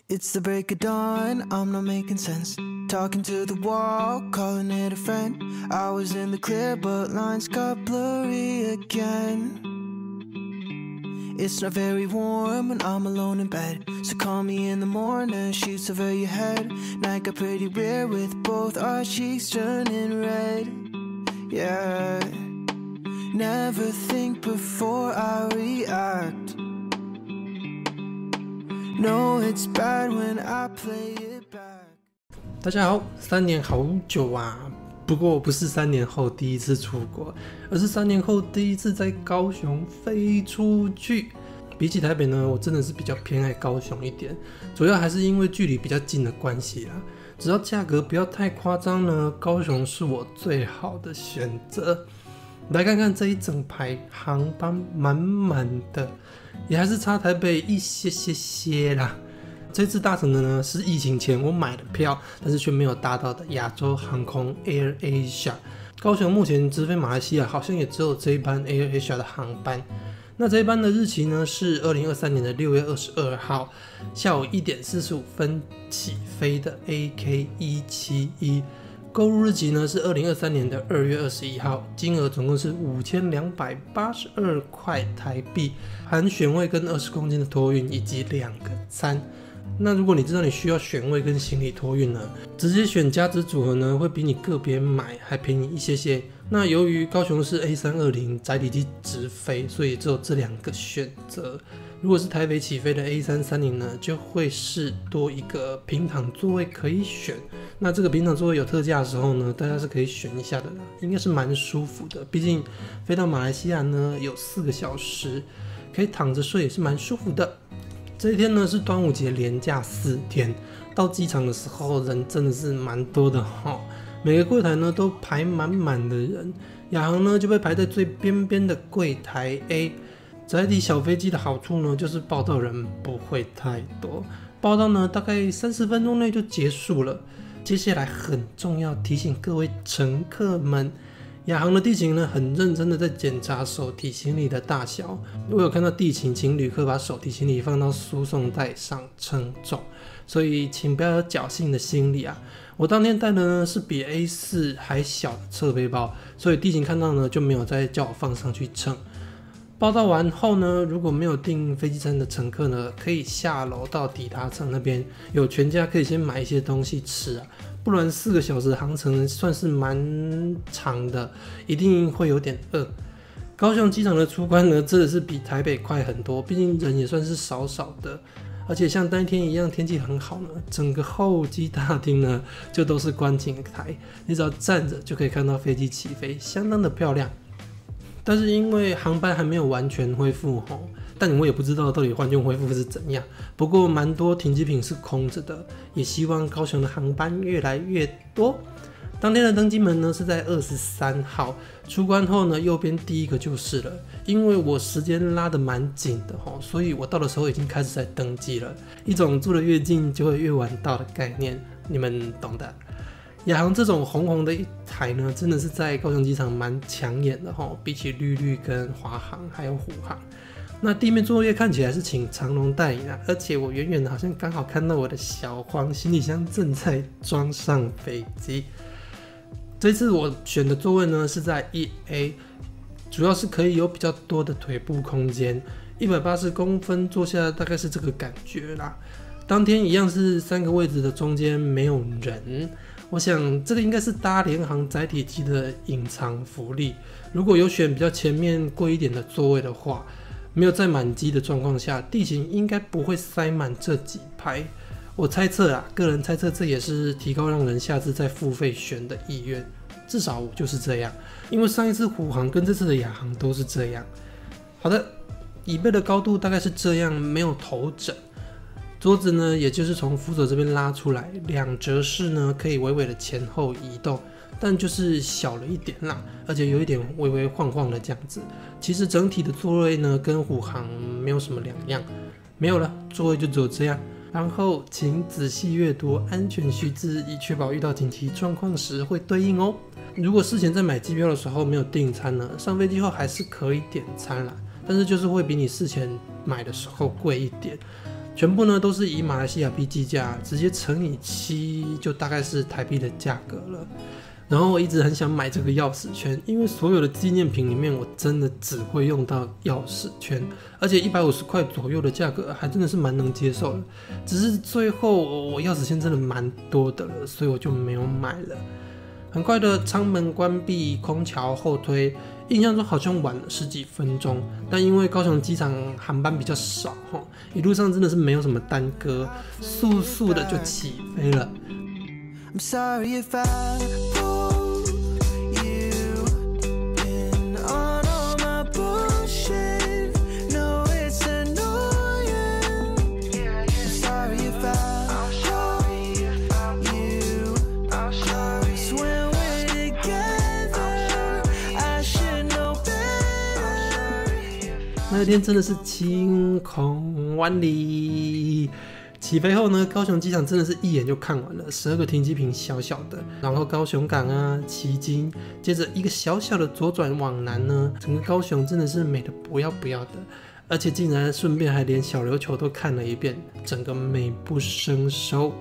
It's the break of dawn, I'm not making sense. Talking to the wall, calling it a friend. I was in the clear, but lines got blurry again. It's not very warm when I'm alone in bed. So call me in the morning, sheets over your head. Night got pretty weird with both our cheeks turning red. Yeah, never think before I react. No, it's bad when I play it back. 大家好，3年好久啊！不过我不是3年后第一次出国，而是3年后第一次在高雄飞出去。比起台北呢，我真的是比较偏爱高雄一点，主要还是因为距离比较近的关系啦。只要价格不要太夸张呢，高雄是我最好的选择。来看看这一整排航班满满的，也还是差台北一些啦。这次搭乘的呢是疫情前我买的票，但是却没有搭到的亚洲航空 AirAsia。高雄目前直飞马来西亚好像也只有这一班 AirAsia 的航班。那这一班的日期呢是2023年的6月22号下午1点45分起飞的 AK171。购入日期呢是2023年的2月21号，金额总共是5282块台币，含选位跟20公斤的托运以及2个餐。那如果你知道你需要选位跟行李托运呢，直接选加值组合呢，会比你个别买还便宜一些。那由于高雄是 A320 载体机直飞，所以只有这2个选择。如果是台北起飞的 A330 呢，就会是多一个平躺座位可以选。那这个平躺座位有特价的时候呢，大家是可以选一下的啦，应该是蛮舒服的。毕竟飞到马来西亚呢有4个小时，可以躺着睡也是蛮舒服的。这一天呢是端午节连假4天，到机场的时候人真的是蛮多的齁，每个柜台呢都排满满的人，亚航呢就被排在最边边的柜台 A。载体小飞机的好处呢，就是报到人不会太多，报到呢大概30分钟内就结束了。接下来很重要，提醒各位乘客们，亚航的地勤呢很认真的在检查手提行李的大小。我有看到地勤请旅客把手提行李放到输送带上称重，所以请不要有侥幸的心理啊。我当天带的呢是比 A4 还小的侧背包，所以地勤看到呢就没有再叫我放上去称。报到完后呢，如果没有订飞机餐的乘客呢，可以下楼到抵达场那边有全家可以先买一些东西吃啊，不然4个小时的航程算是蛮长的，一定会有点饿。高雄机场的出关呢，真的是比台北快很多，毕竟人也算是少少的，而且像当天一样天气很好呢，整个候机大厅呢就都是观景台，你只要站着就可以看到飞机起飞，相当的漂亮。但是因为航班还没有完全恢复，但我也不知道到底完全恢复是怎样。不过蛮多停机坪是空着的，也希望高雄的航班越来越多。当天的登机门呢是在23号，出关后呢右边第一个就是了。因为我时间拉得蛮紧的，所以我到的时候已经开始在登机了，一种住得越近就会越晚到的概念，你们懂的。亚航这种红红的一台呢，真的是在高雄机场蛮抢眼的齁，比起绿绿跟华航还有虎航。那地面作业看起来是请长荣代理啦，而且我远远的好像刚好看到我的小黄行李箱正在装上飞机。这次我选的座位呢是在 1A， 主要是可以有比较多的腿部空间，180公分坐下大概是这个感觉啦。当天一样是3个位置的中间没有人，我想这个应该是搭联航载体机的隐藏福利。如果有选比较前面贵一点的座位的话，没有在满机的状况下，地勤应该不会塞满这几排。我猜测啊，个人猜测这也是提高让人下次再付费选的意愿，至少我就是这样，因为上一次虎航跟这次的亚航都是这样。好的，椅背的高度大概是这样，没有头枕。桌子呢，也就是从扶手这边拉出来，2折式呢，可以微微的前后移动，但就是小了一点啦，而且有一点微微晃晃的这样子。其实整体的座位呢，跟虎航没有什么两样，没有了，座位就只有这样。然后请仔细阅读安全须知，以确保遇到紧急状况时会对应哦。如果事前在买机票的时候没有订餐呢，上飞机后还是可以点餐啦，但是就是会比你事前买的时候贵一点。全部呢都是以马来西亚币计价，直接乘以7，就大概是台币的价格了。然后我一直很想买这个钥匙圈，因为所有的纪念品里面，我真的只会用到钥匙圈，而且150块左右的价格，还真的是蛮能接受的。只是最后我钥匙圈真的蛮多的了，所以我就没有买了。很快的舱门关闭，空桥后推，印象中好像晚了10几分钟，但因为高雄机场航班比较少，一路上真的是没有什么耽搁，速速的就起飞了。I'm sorry if I pull you in on all my bullshit. No, it's annoying. I'm sorry if I pull you close when we're together. I should know better. 那天真的是晴空万里。起飞后呢，高雄机场真的是一眼就看完了，12个停机坪小小的，然后高雄港啊、旗津，接着一个小小的左转往南呢，整个高雄真的是美得不要不要的，而且竟然顺便还连小琉球都看了一遍，整个美不胜收。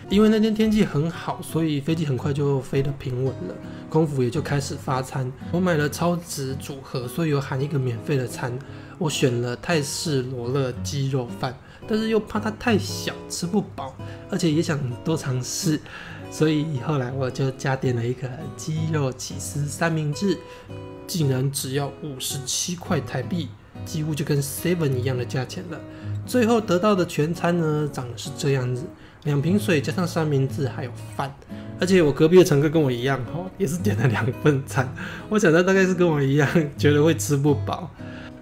因为那天天气很好，所以飞机很快就飞得平稳了，空服也就开始发餐。我买了超值组合，所以有含一个免费的餐。我选了泰式罗勒鸡肉饭，但是又怕它太小吃不饱，而且也想多尝试，所以后来我就加点了一个鸡肉起司三明治，竟然只要57块台币，几乎就跟 Seven 一样的价钱了。最后得到的全餐呢，长得是这样子：2瓶水加上三明治还有饭。而且我隔壁的乘客跟我一样，也是点了2份餐。我想他大概是跟我一样，觉得会吃不饱。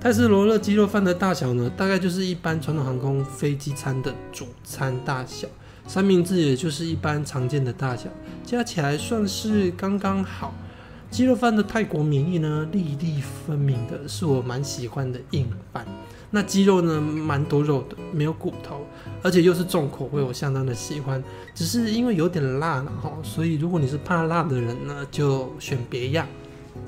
泰式罗勒鸡肉饭的大小呢，大概就是一般传统航空飞机餐的主餐大小，三明治也就是一般常见的大小，加起来算是刚刚好。鸡肉饭的泰国名义呢，粒粒分明的，是我蛮喜欢的硬饭。那鸡肉呢，蛮多肉的，没有骨头，而且又是重口味，我相当的喜欢。只是因为有点辣了所以如果你是怕辣的人呢，就选别样。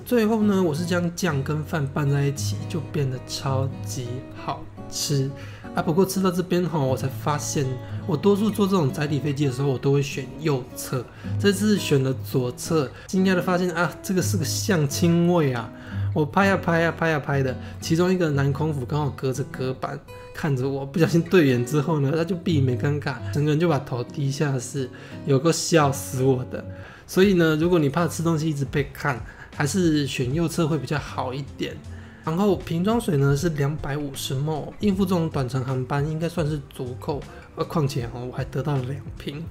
最后呢，我是将酱跟饭拌在一起，就变得超级好吃啊！不过吃到这边我才发现，我多数坐这种载体飞机的时候，我都会选右侧，这次选了左侧，惊讶的发现啊，这个是个相亲位啊！我拍呀拍呀拍呀拍的，其中一个男空服刚好隔着隔板看着我，不小心对眼之后呢，他就避免尴尬，整个人就把头低下是，有够笑死我的。所以呢，如果你怕吃东西一直被看，还是选右侧会比较好一点。然后瓶装水呢是250ml， 应付这种短程航班应该算是足够。况且我还得到了2瓶。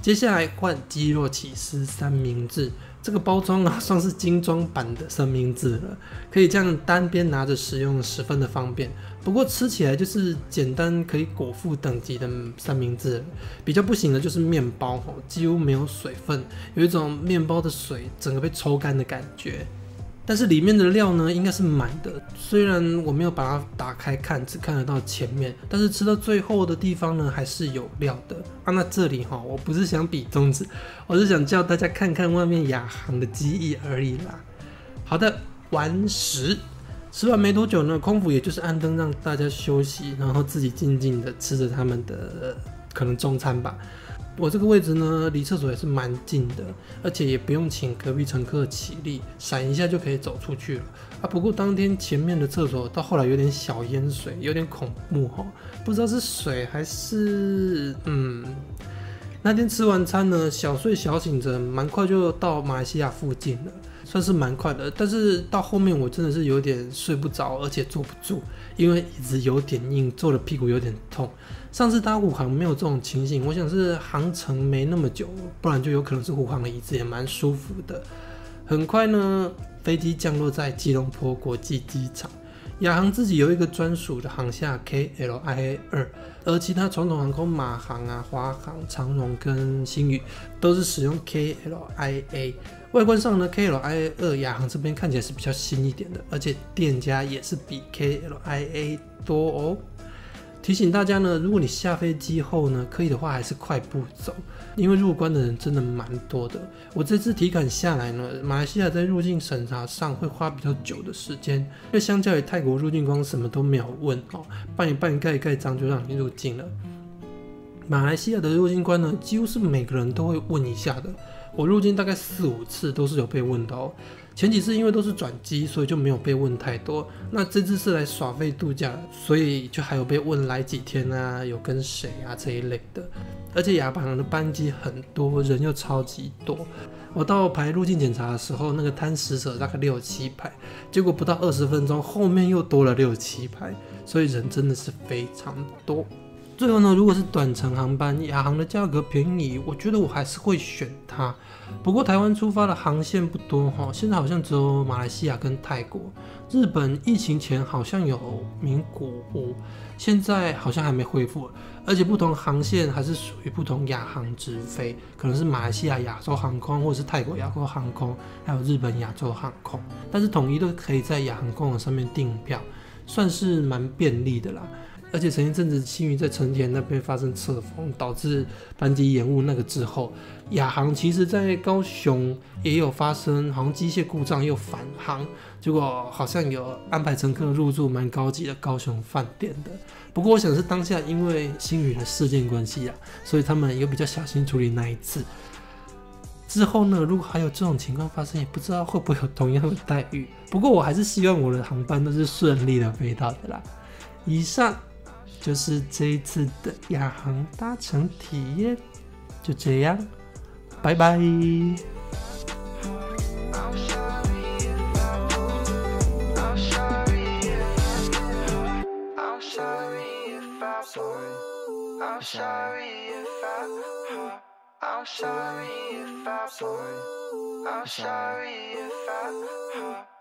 接下来换鸡肉起司三明治，这个包装啊算是精装版的三明治了，可以这样单边拿着使用，十分的方便。不过吃起来就是简单可以果腹等级的三明治了。比较不行的就是面包，几乎没有水分，有一种面包的水整个被抽干的感觉。但是里面的料呢应该是满的，虽然我没有把它打开看，只看得到前面，但是吃到最后的地方呢还是有料的啊。那这里我不是想比中指，我是想叫大家看看外面亚航的机翼而已啦。好的，完食。吃完没多久呢，空服也就是按灯让大家休息，然后自己静静的吃着他们的可能中餐吧。我这个位置呢，离厕所也是蛮近的，而且也不用请隔壁乘客起立，闪一下就可以走出去了啊。不过当天前面的厕所到后来有点小淹水，有点恐怖不知道是水还是那天吃完餐呢，小睡小醒着，蛮快就到马来西亚附近了，算是蛮快的。但是到后面我真的是有点睡不着，而且坐不住，因为椅子有点硬，坐的屁股有点痛。上次搭虎航没有这种情形，我想是航程没那么久，不然就有可能是虎航的椅子也蛮舒服的。很快呢，飞机降落在吉隆坡国际机场。亚航自己有一个专属的航厦 KLIA 2，而其他传统航空马航啊、华航、长荣跟星宇都是使用 KLIA。外观上呢 ，KLIA 2亚航这边看起来是比较新一点的，而且店家也是比 KLIA 多哦。提醒大家呢，如果你下飞机后呢，可以的话还是快步走，因为入关的人真的蛮多的。我这次体感下来呢，马来西亚在入境审查上会花比较久的时间，因为相较于泰国入境官什么都没有问哦，办一办盖一盖章就让你入境了。马来西亚的入境官呢，几乎是每个人都会问一下的。我入境大概4-5次都是有被问的哦。前几次因为都是转机，所以就没有被问太多。那这次是来耍废度假，所以就还有被问来几天啊，有跟谁啊这一类的。而且亚航的班机很多，人又超级多。我到排入境检查的时候，那个摊食者大概6-7排，结果不到20分钟，后面又多了6-7排，所以人真的是非常多。最后呢，如果是短程航班，亚航的价格便宜，我觉得我还是会选它。不过台湾出发的航线不多哈，现在好像只有马来西亚跟泰国。日本疫情前好像有名古屋，现在好像还没恢复，而且不同航线还是属于不同亚航直飞，可能是马来西亚亚洲航空，或者是泰国亚洲航空，还有日本亚洲航空，但是统一都可以在亚航空网上面订票，算是蛮便利的啦。而且前一阵子新宇在成田那边发生侧风，导致班机延误，那个之后，亚航其实在高雄也有发生，好像机械故障又返航，结果好像有安排乘客入住蛮高级的高雄饭店的。不过我想是当下因为新宇的事件关系啊，所以他们有比较小心处理那一次。之后呢，如果还有这种情况发生，也不知道会不会有同样的待遇。不过我还是希望我的航班都是顺利的飞到的啦。以上就是这一次的亚航搭乘体验，就这样，拜拜。I'm sorry if I